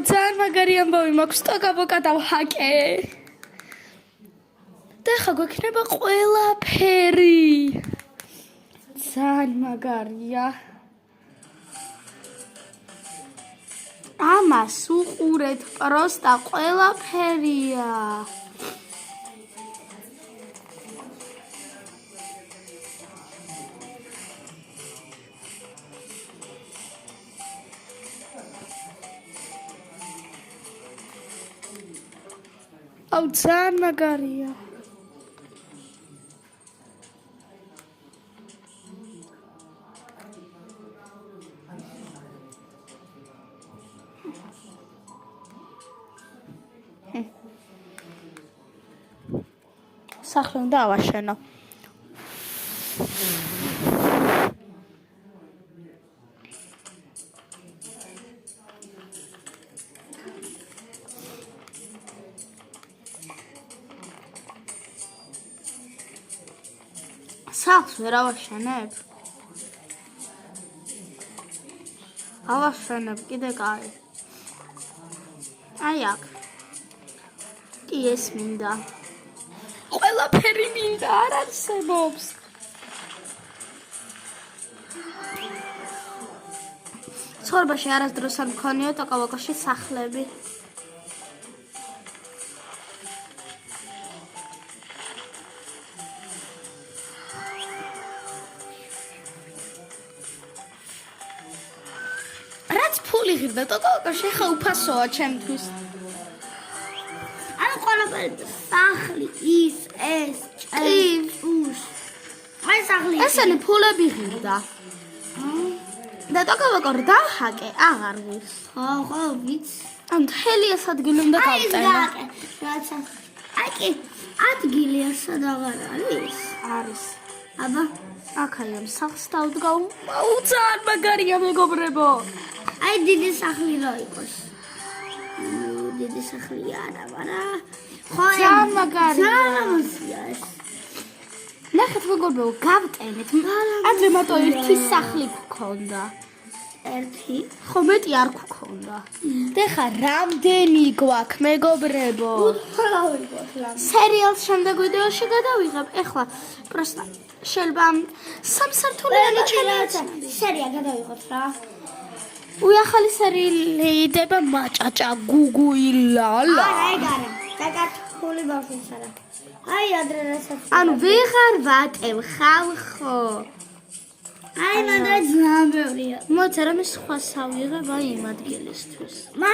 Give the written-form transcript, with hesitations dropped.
ძალიან მაგარი ამბავი მაქვს, ტოკა-ბოკა დავჰაკე. და ხა გვექნება ყველაფერი. ძალიან მაგარია. ამას უყურეთ, პროსტა ყველაფერია. აუ ძალიან მაგარია. სახლი უნდა ავაშენო. სახლს ვერ ავაშენებ? ავაშენებ, კიდე კაი. აი აქ. კი ეს მინდა. ყველაფერი მინდა, არ არსებობს. ცხოვრებაში არასდროს არ მქონია ტოკა-ბოკაში სახლები. რაც ფული ღირდა ტოკა-ბოკაში, ხა უფასოა ჩემთვის. ანუ ყველაფერი სახლი ის ეს ჭუს აი სახლი ესენი ფულები ღირდა და ტოკა-ბოკა რა დავჰაკე აღარ ღირს ხო ვიცი ან მთელი ეს ადგილი უნდა გავტენო რაცა აი კი ადგილი ასად აღარ არის აბა აქ ამ სახლს დავდგავ ძალიან მაგარია მეგობრებო აი დიდი სახლი რა იყოს დიდი სახლი არა, მაგრამ ხო ძალიან მაგარია. ძალიან ეს. ნახეთ მეგობრებო, გავტენეთ. ადრე მარტო ერთი სახლი გქონდა. ერთი? ხო მეტი არ გქონდა. და ხა რამდენი გვაქვს მეგობრებო? სერიალს შემდეგ ვიდეოში გადავიღებ. ეხლა პროსტა შეიძლება სამსართულიანი ჩანაწერა. სერია გადავიღოთ რა. უი ახალი სერიალიდება მაჭაჭა გუგუილალა. აი გარა. და კარტული ბავშვიც არა. აი ადრე რასაც. ანუ ვეღარ ვატევ ხალხო. აი მანდ ძალიან ბევრია. მოიცა რომ სხვა სავიღებ აი იმ ადგილისთვის. მა